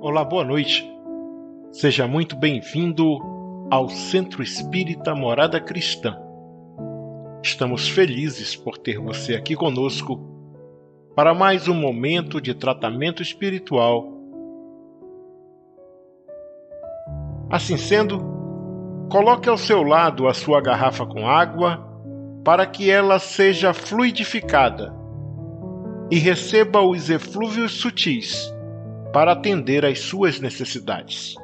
Olá, boa noite. Seja muito bem-vindo ao Centro Espírita Morada Cristã. Estamos felizes por ter você aqui conosco para mais um momento de tratamento espiritual. Assim sendo, coloque ao seu lado a sua garrafa com água para que ela seja fluidificada e receba os eflúvios sutis para atender às suas necessidades.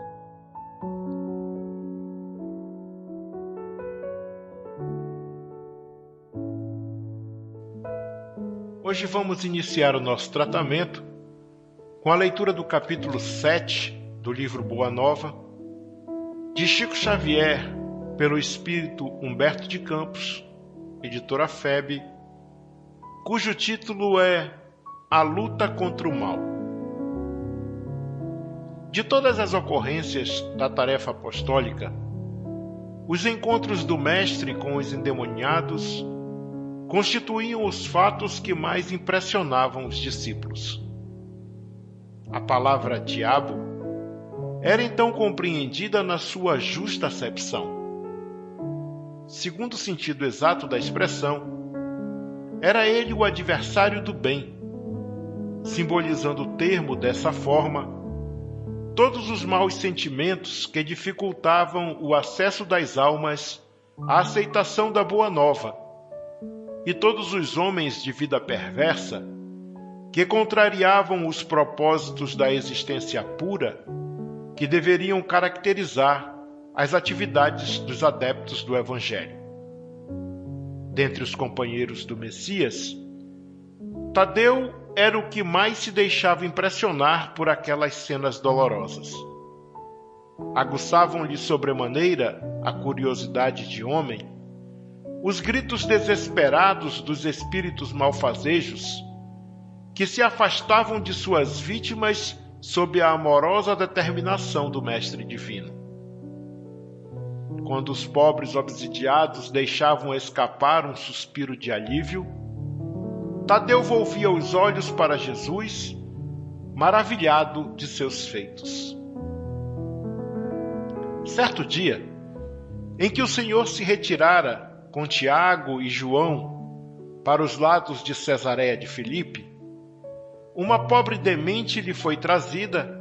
Hoje vamos iniciar o nosso tratamento com a leitura do capítulo 7 do livro Boa Nova, de Chico Xavier, pelo espírito Humberto de Campos, editora FEB, cujo título é A Luta contra o Mal. De todas as ocorrências da tarefa apostólica, os encontros do Mestre com os endemoniados constituíam os fatos que mais impressionavam os discípulos. A palavra diabo era então compreendida na sua justa acepção. Segundo o sentido exato da expressão, era ele o adversário do bem, simbolizando o termo dessa forma todos os maus sentimentos que dificultavam o acesso das almas à aceitação da Boa Nova, e todos os homens de vida perversa que contrariavam os propósitos da existência pura que deveriam caracterizar as atividades dos adeptos do Evangelho. Dentre os companheiros do Messias, Tadeu era o que mais se deixava impressionar por aquelas cenas dolorosas. Aguçavam-lhe sobremaneira a curiosidade de homem os gritos desesperados dos espíritos malfazejos que se afastavam de suas vítimas sob a amorosa determinação do Mestre Divino. Quando os pobres obsidiados deixavam escapar um suspiro de alívio, Tadeu volvia os olhos para Jesus, maravilhado de seus feitos. Certo dia, em que o Senhor se retirara com Tiago e João para os lados de Cesareia de Filipe, uma pobre demente lhe foi trazida,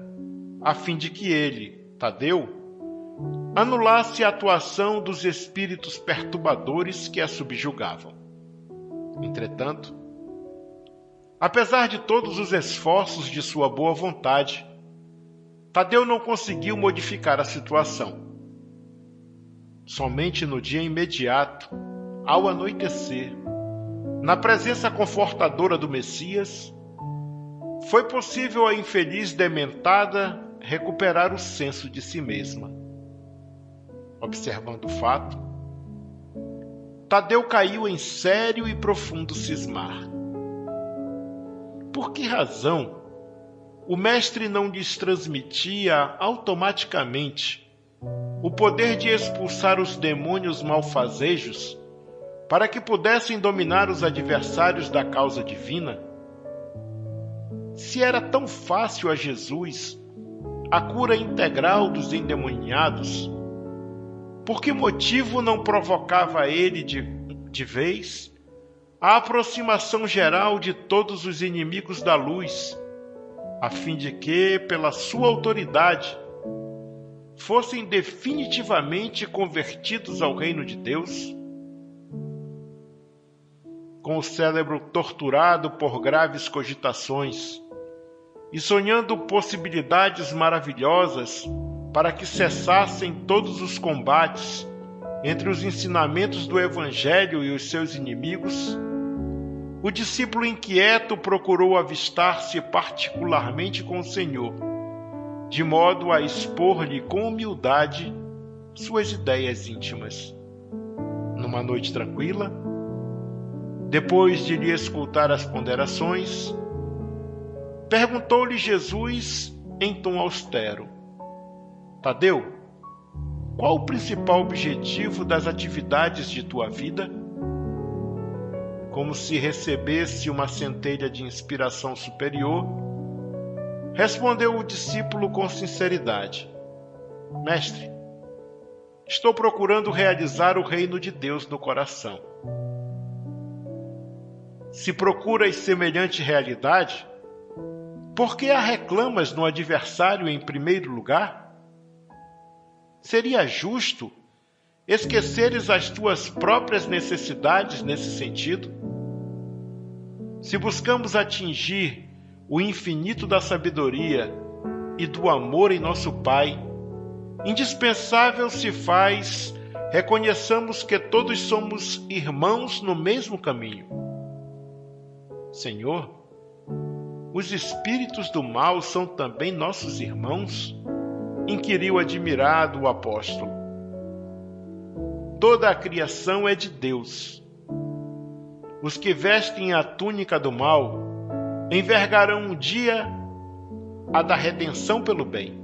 a fim de que ele, Tadeu, anulasse a atuação dos espíritos perturbadores que a subjugavam. Entretanto, apesar de todos os esforços de sua boa vontade, Tadeu não conseguiu modificar a situação. Somente no dia imediato, ao anoitecer, na presença confortadora do Messias, foi possível à infeliz dementada recuperar o senso de si mesma. Observando o fato, Tadeu caiu em sério e profundo cismar. Por que razão o Mestre não lhes transmitia automaticamente o poder de expulsar os demônios malfazejos para que pudessem dominar os adversários da causa divina? Se era tão fácil a Jesus a cura integral dos endemoniados, por que motivo não provocava ele de vez a aproximação geral de todos os inimigos da luz, a fim de que, pela sua autoridade, fossem definitivamente convertidos ao reino de Deus? Com o cérebro torturado por graves cogitações e sonhando possibilidades maravilhosas para que cessassem todos os combates entre os ensinamentos do Evangelho e os seus inimigos, o discípulo inquieto procurou avistar-se particularmente com o Senhor, de modo a expor-lhe com humildade suas ideias íntimas. Numa noite tranquila, depois de lhe escutar as ponderações, perguntou-lhe Jesus em tom austero: Tadeu, qual o principal objetivo das atividades de tua vida? Como se recebesse uma centelha de inspiração superior, Respondeu o discípulo com sinceridade: Mestre, estou procurando realizar o reino de Deus no coração. Se procuras semelhante realidade, por que a reclamas no adversário em primeiro lugar? Seria justo esqueceres as tuas próprias necessidades nesse sentido? Se buscamos atingir o infinito da sabedoria e do amor em nosso Pai, indispensável se faz reconheçamos que todos somos irmãos no mesmo caminho. Senhor, os espíritos do mal são também nossos irmãos? Inquiriu admirado o apóstolo. Toda a criação é de Deus. Os que vestem a túnica do mal envergarão um dia a da redenção pelo bem.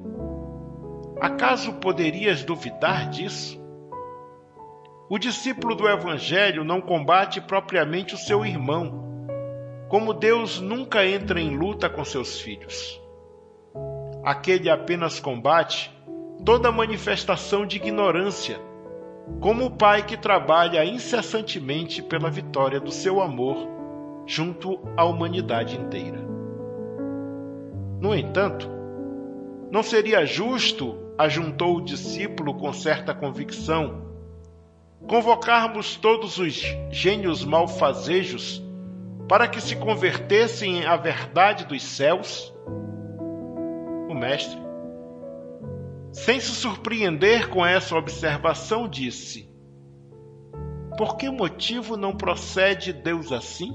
Acaso poderias duvidar disso? O discípulo do Evangelho não combate propriamente o seu irmão, como Deus nunca entra em luta com seus filhos. Aquele apenas combate toda manifestação de ignorância, como o pai que trabalha incessantemente pela vitória do seu amor junto à humanidade inteira. No entanto, não seria justo, ajuntou o discípulo com certa convicção, convocarmos todos os gênios malfazejos para que se convertessem à verdade dos céus? O mestre, sem se surpreender com essa observação, disse: por que motivo não procede Deus assim?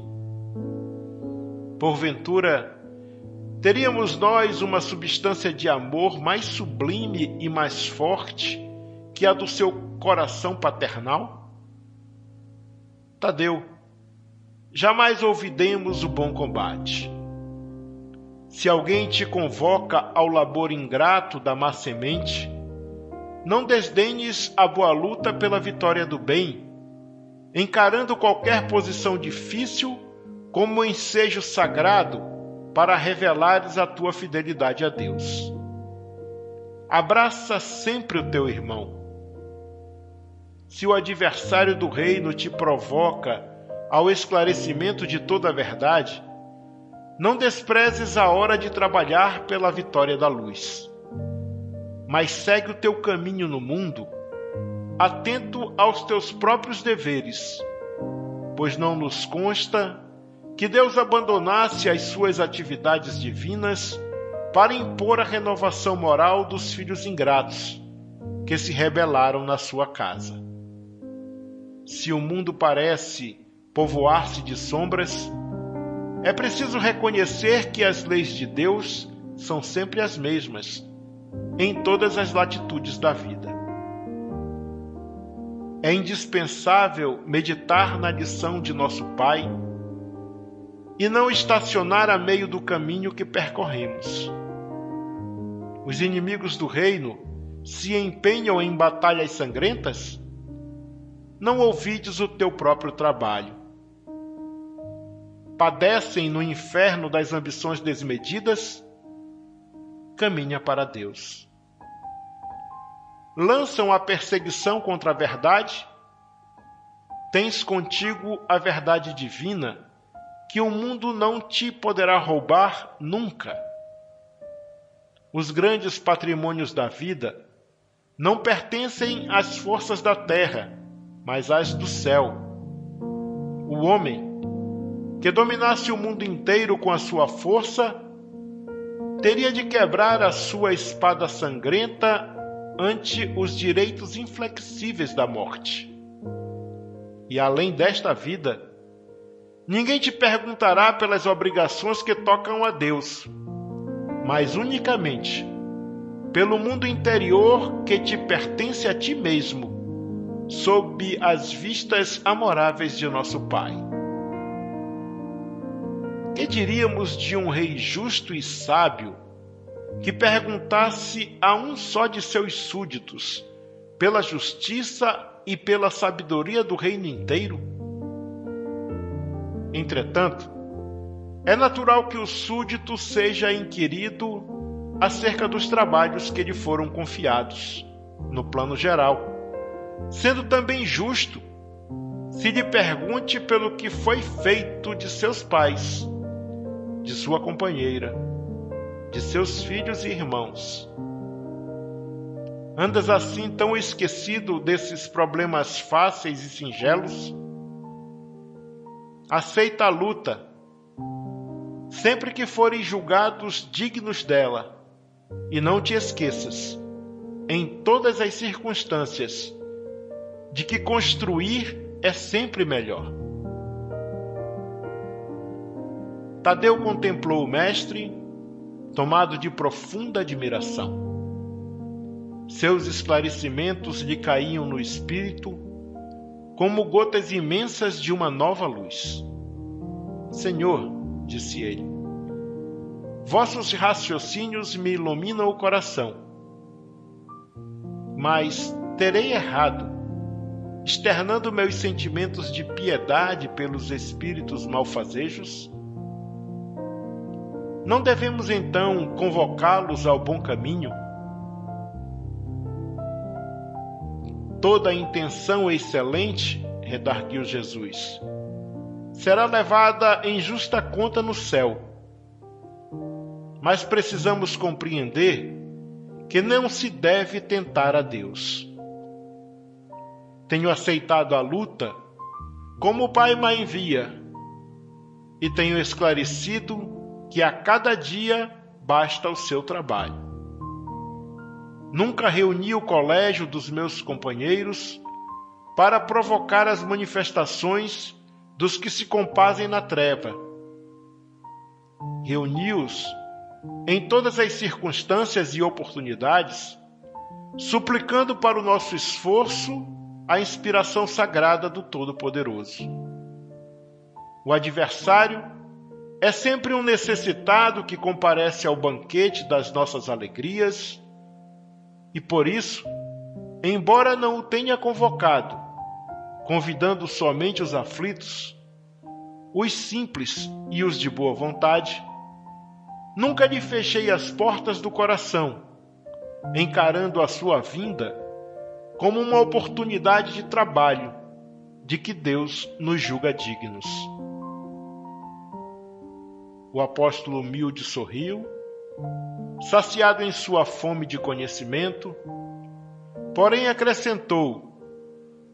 Porventura, teríamos nós uma substância de amor mais sublime e mais forte que a do seu coração paternal? Tadeu, jamais olvidemos o bom combate. Se alguém te convoca ao labor ingrato da má semente, não desdenhes a boa luta pela vitória do bem, encarando qualquer posição difícil como um ensejo sagrado para revelares a tua fidelidade a Deus. Abraça sempre o teu irmão. Se o adversário do reino te provoca ao esclarecimento de toda a verdade, não desprezes a hora de trabalhar pela vitória da luz, mas segue o teu caminho no mundo, atento aos teus próprios deveres, pois não nos consta que Deus abandonasse as suas atividades divinas para impor a renovação moral dos filhos ingratos que se rebelaram na sua casa. Se o mundo parece povoar-se de sombras, é preciso reconhecer que as leis de Deus são sempre as mesmas, em todas as latitudes da vida. É indispensável meditar na lição de nosso Pai e não estacionar a meio do caminho que percorremos. Os inimigos do reino se empenham em batalhas sangrentas? Não ouvides o teu próprio trabalho. Padecem no inferno das ambições desmedidas? Caminha para Deus. Lançam a perseguição contra a verdade? Tens contigo a verdade divina, que o mundo não te poderá roubar nunca. Os grandes patrimônios da vida não pertencem às forças da terra, mas às do céu. O homem que dominasse o mundo inteiro com a sua força, teria de quebrar a sua espada sangrenta ante os direitos inflexíveis da morte. E além desta vida, ninguém te perguntará pelas obrigações que tocam a Deus, mas unicamente pelo mundo interior que te pertence a ti mesmo, sob as vistas amoráveis de nosso Pai. Que diríamos de um rei justo e sábio que perguntasse a um só de seus súditos pela justiça e pela sabedoria do reino inteiro? Entretanto, é natural que o súdito seja inquirido acerca dos trabalhos que lhe foram confiados, no plano geral, sendo também justo se lhe pergunte pelo que foi feito de seus pais, de sua companheira, de seus filhos e irmãos. Andas assim tão esquecido desses problemas fáceis e singelos? Aceita a luta, sempre que forem julgados dignos dela, e não te esqueças, em todas as circunstâncias, de que construir é sempre melhor. Tadeu contemplou o mestre, tomado de profunda admiração. Seus esclarecimentos lhe caíam no espírito como gotas imensas de uma nova luz. Senhor, disse ele, vossos raciocínios me iluminam o coração, mas terei errado, externando meus sentimentos de piedade pelos espíritos malfazejos? Não devemos então convocá-los ao bom caminho? Toda intenção excelente, redarguiu Jesus, será levada em justa conta no céu. Mas precisamos compreender que não se deve tentar a Deus. Tenho aceitado a luta como o Pai me envia e tenho esclarecido que a cada dia basta o seu trabalho. Nunca reuni o colégio dos meus companheiros para provocar as manifestações dos que se compazem na treva. Reuni-os em todas as circunstâncias e oportunidades, suplicando para o nosso esforço a inspiração sagrada do Todo-Poderoso. O adversário é sempre um necessitado que comparece ao banquete das nossas alegrias, e por isso, embora não o tenha convocado, convidando somente os aflitos, os simples e os de boa vontade, nunca lhe fechei as portas do coração, encarando a sua vinda como uma oportunidade de trabalho de que Deus nos julga dignos. O apóstolo humilde sorriu, saciado em sua fome de conhecimento, porém acrescentou,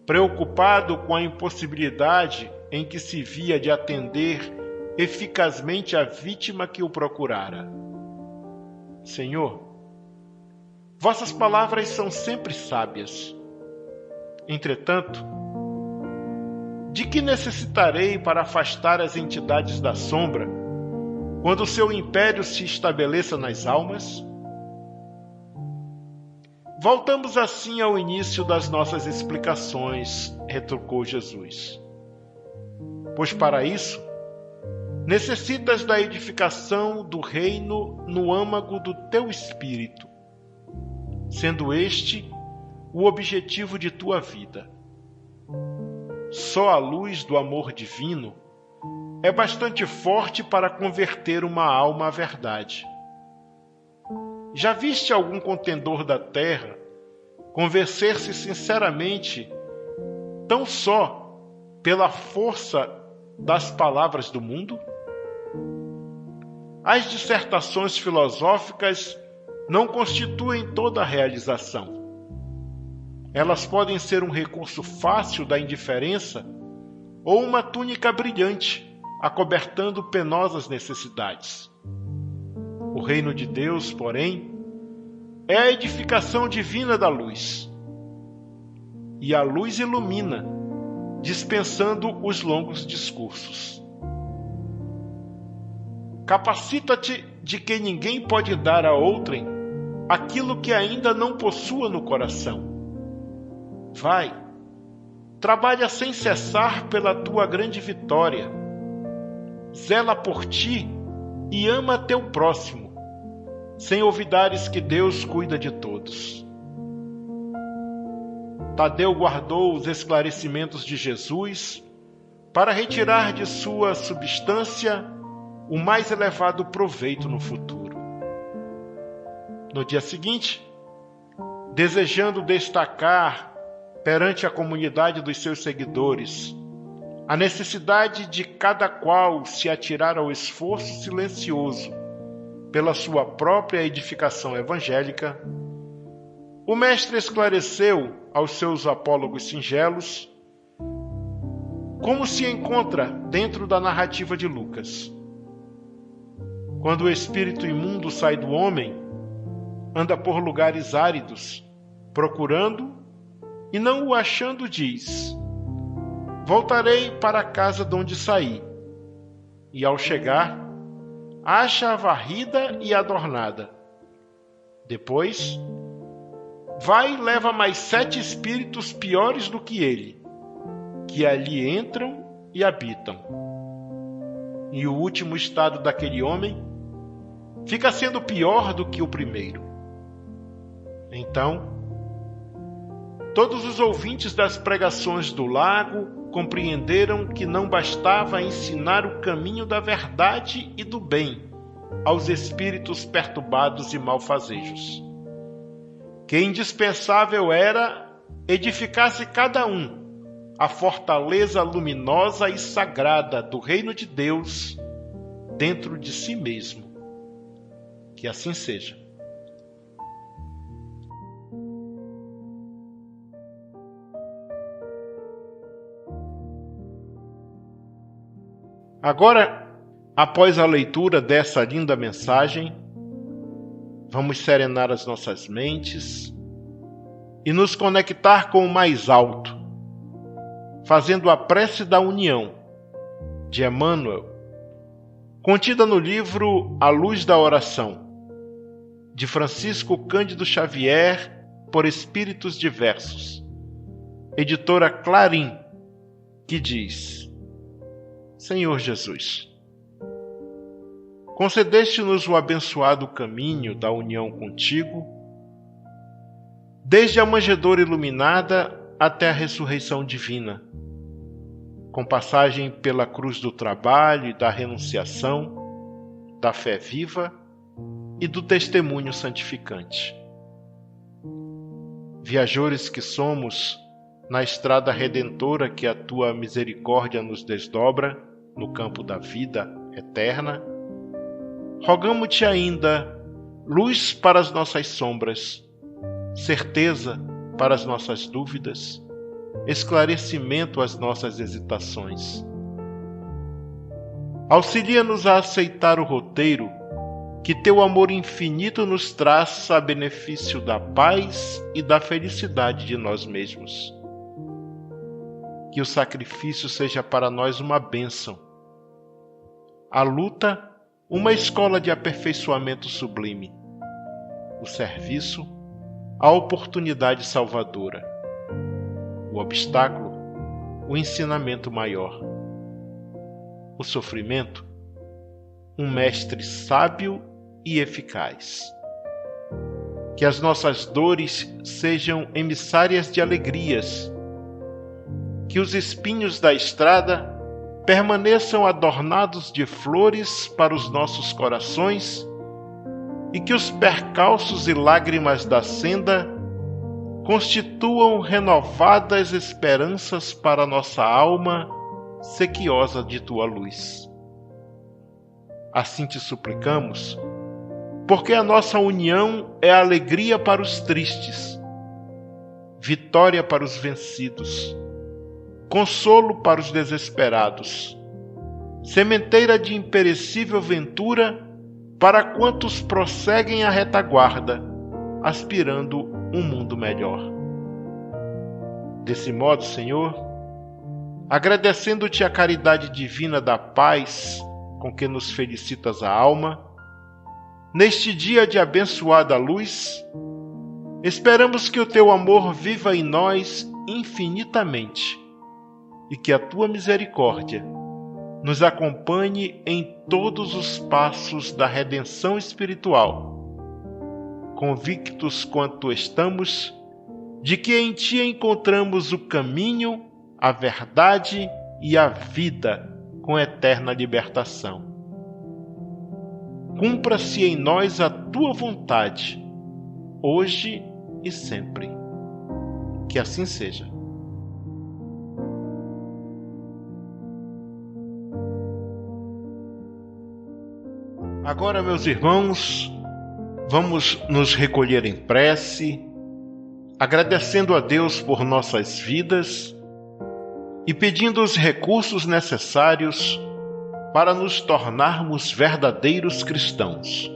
preocupado com a impossibilidade em que se via de atender eficazmente a vítima que o procurara. Senhor, vossas palavras são sempre sábias. Entretanto, de que necessitarei para afastar as entidades da sombra, quando o seu império se estabeleça nas almas? Voltamos assim ao início das nossas explicações, retrucou Jesus. Pois para isso, necessitas da edificação do reino no âmago do teu espírito, sendo este o objetivo de tua vida. Só a luz do amor divino é bastante forte para converter uma alma à verdade. Já viste algum contendor da terra convencer-se sinceramente tão só pela força das palavras do mundo? As dissertações filosóficas não constituem toda a realização. Elas podem ser um recurso fácil da indiferença ou uma túnica brilhante, acobertando penosas necessidades. O reino de Deus, porém, é a edificação divina da luz. E a luz ilumina, dispensando os longos discursos. Capacita-te de que ninguém pode dar a outrem aquilo que ainda não possua no coração. Vai, trabalha sem cessar pela tua grande vitória. Zela por ti e ama teu próximo, sem olvidares que Deus cuida de todos. Tadeu guardou os esclarecimentos de Jesus para retirar de sua substância o mais elevado proveito no futuro. No dia seguinte, desejando destacar perante a comunidade dos seus seguidores a necessidade de cada qual se atirar ao esforço silencioso pela sua própria edificação evangélica, o mestre esclareceu aos seus apólogos singelos como se encontra dentro da narrativa de Lucas. Quando o espírito imundo sai do homem, anda por lugares áridos, procurando, e não o achando, diz: voltarei para a casa de onde saí. E ao chegar, acha-a varrida e adornada. Depois, vai e leva mais 7 espíritos piores do que ele, que ali entram e habitam. E o último estado daquele homem fica sendo pior do que o primeiro. Então, todos os ouvintes das pregações do lago compreenderam que não bastava ensinar o caminho da verdade e do bem aos espíritos perturbados e malfazejos, que indispensável era edificar-se cada um a fortaleza luminosa e sagrada do reino de Deus dentro de si mesmo. Que assim seja. Agora, após a leitura dessa linda mensagem, vamos serenar as nossas mentes e nos conectar com o mais alto, fazendo a prece da união de Emmanuel, contida no livro A Luz da Oração, de Francisco Cândido Xavier, por Espíritos Diversos, editora Clarim, que diz: Senhor Jesus, concedeste-nos o abençoado caminho da união contigo, desde a manjedoura iluminada até a ressurreição divina, com passagem pela cruz do trabalho e da renunciação, da fé viva e do testemunho santificante. Viajores que somos na estrada redentora que a tua misericórdia nos desdobra no campo da vida eterna, rogamo-te ainda luz para as nossas sombras, certeza para as nossas dúvidas, esclarecimento às nossas hesitações. Auxilia-nos a aceitar o roteiro que teu amor infinito nos traz a benefício da paz e da felicidade de nós mesmos. Que o sacrifício seja para nós uma bênção, a luta uma escola de aperfeiçoamento sublime, o serviço a oportunidade salvadora, o obstáculo o ensinamento maior, o sofrimento um mestre sábio e eficaz. Que as nossas dores sejam emissárias de alegrias, que os espinhos da estrada permaneçam adornados de flores para os nossos corações e que os percalços e lágrimas da senda constituam renovadas esperanças para nossa alma sequiosa de tua luz. Assim te suplicamos, porque a nossa união é alegria para os tristes, vitória para os vencidos, consolo para os desesperados, sementeira de imperecível ventura para quantos prosseguem a retaguarda, aspirando um mundo melhor. Desse modo, Senhor, agradecendo-te a caridade divina da paz com que nos felicitas a alma, neste dia de abençoada luz, esperamos que o teu amor viva em nós infinitamente e que a tua misericórdia nos acompanhe em todos os passos da redenção espiritual, convictos quanto estamos de que em ti encontramos o caminho, a verdade e a vida com eterna libertação. cumpra-se em nós a tua vontade, hoje e sempre. Que assim seja. Agora, meus irmãos, vamos nos recolher em prece, agradecendo a Deus por nossas vidas e pedindo os recursos necessários para nos tornarmos verdadeiros cristãos.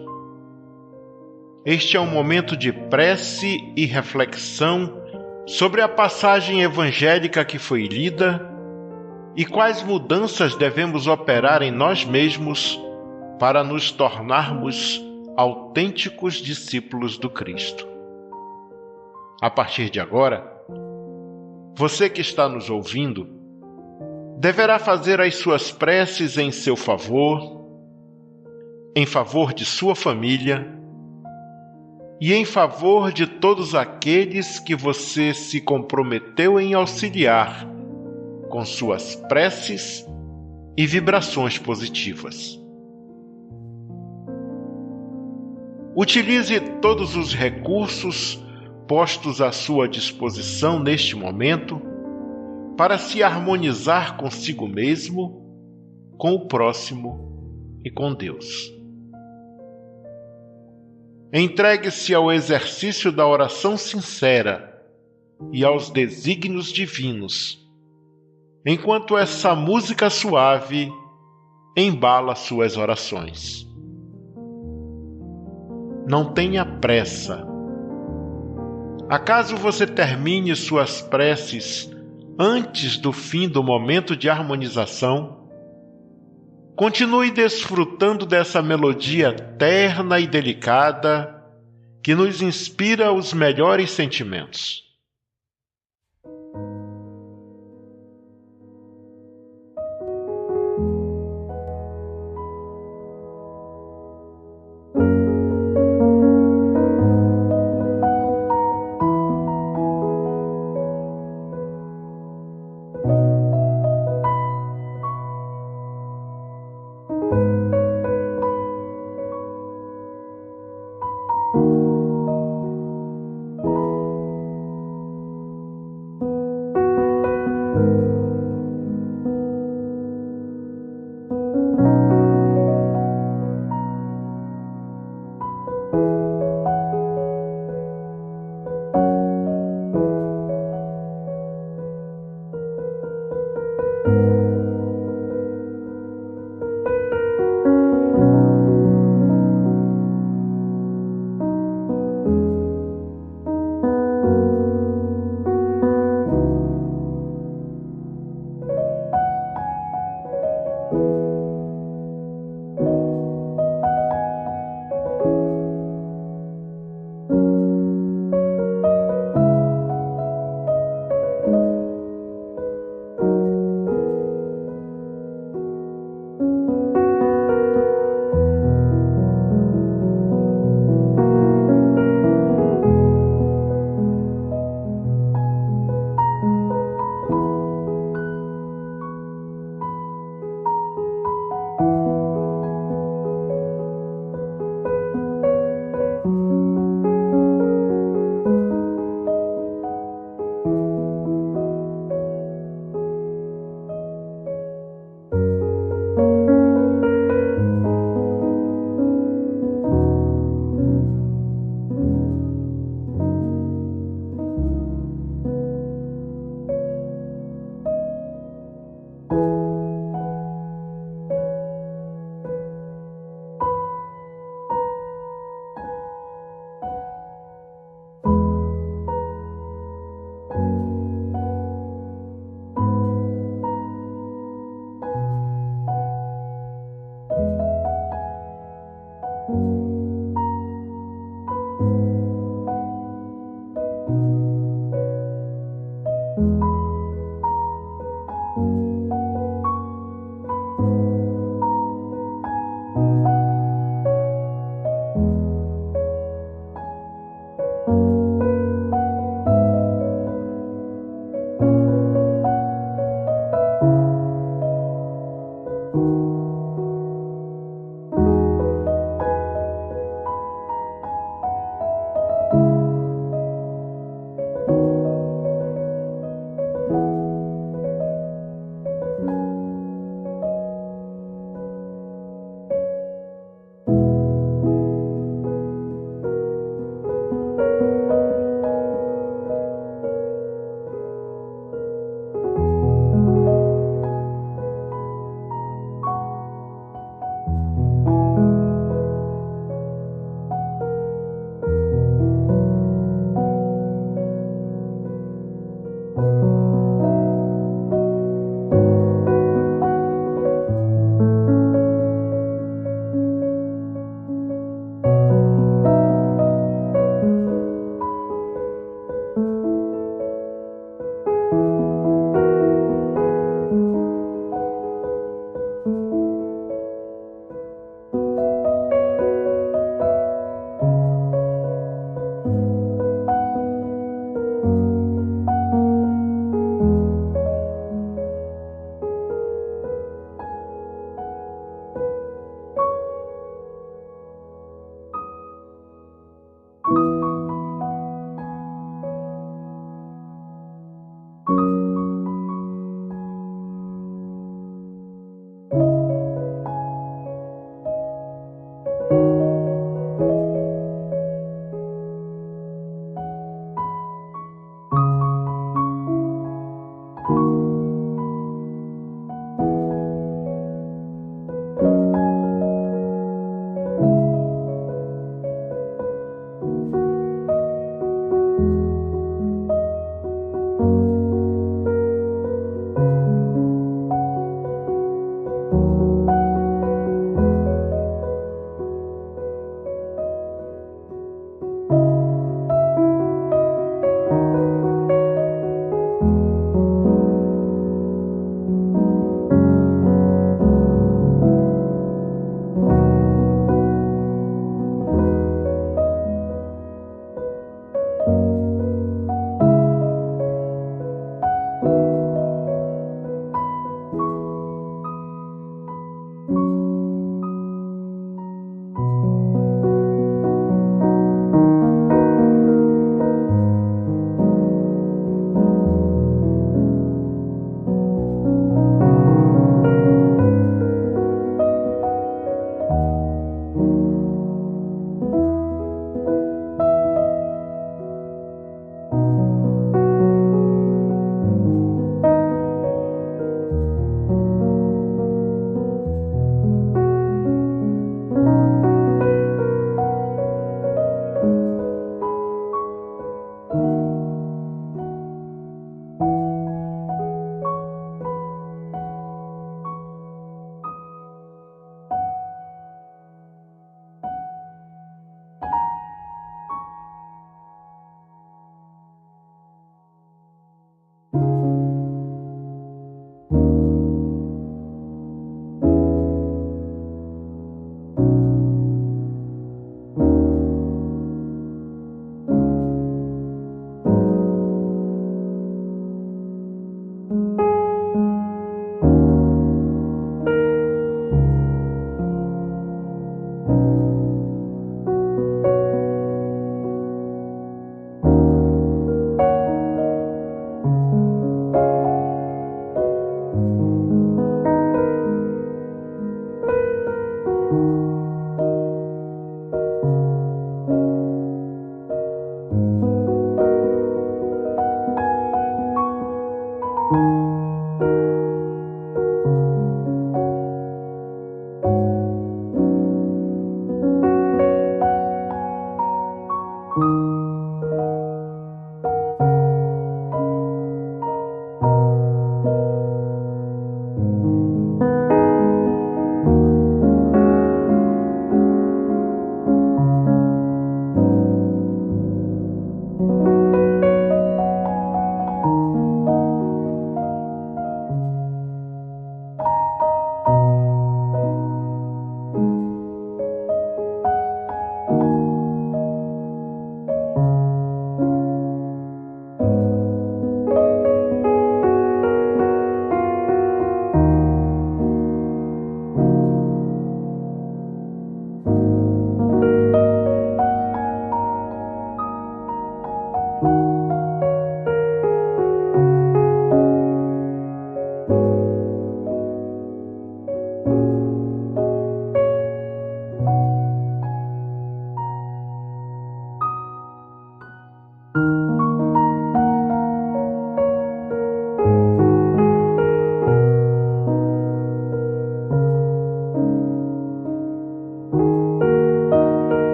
Este é um momento de prece e reflexão sobre a passagem evangélica que foi lida e quais mudanças devemos operar em nós mesmos para nos tornarmos autênticos discípulos do Cristo. A partir de agora, você que está nos ouvindo deverá fazer as suas preces em seu favor, em favor de sua família e em favor de todos aqueles que você se comprometeu em auxiliar com suas preces e vibrações positivas. Utilize todos os recursos postos à sua disposição neste momento para se harmonizar consigo mesmo, com o próximo e com Deus. Entregue-se ao exercício da oração sincera e aos desígnios divinos, enquanto essa música suave embala suas orações. Não tenha pressa. Acaso você termine suas preces antes do fim do momento de harmonização, continue desfrutando dessa melodia terna e delicada que nos inspira os melhores sentimentos.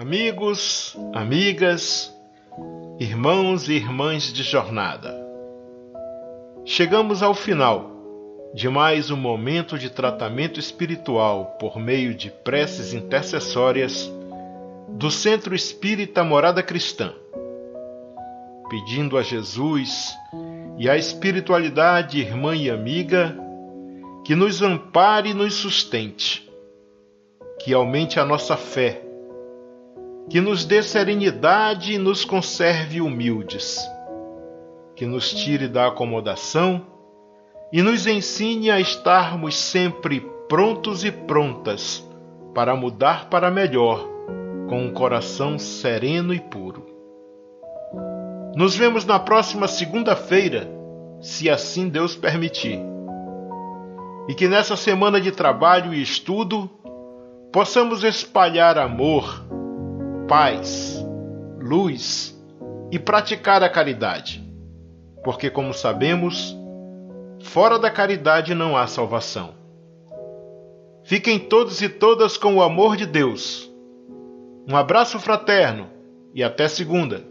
Amigos, amigas, irmãos e irmãs de jornada, chegamos ao final de mais um momento de tratamento espiritual por meio de preces intercessórias do Centro Espírita Morada Cristã, pedindo a Jesus e à espiritualidade irmã e amiga que nos ampare e nos sustente, que aumente a nossa fé, que nos dê serenidade e nos conserve humildes, que nos tire da acomodação e nos ensine a estarmos sempre prontos e prontas para mudar para melhor, com um coração sereno e puro. Nos vemos na próxima segunda-feira, se assim Deus permitir. E que nessa semana de trabalho e estudo possamos espalhar amor, paz, luz e praticar a caridade, porque, como sabemos, fora da caridade não há salvação. Fiquem todos e todas com o amor de Deus. Um abraço fraterno e até segunda.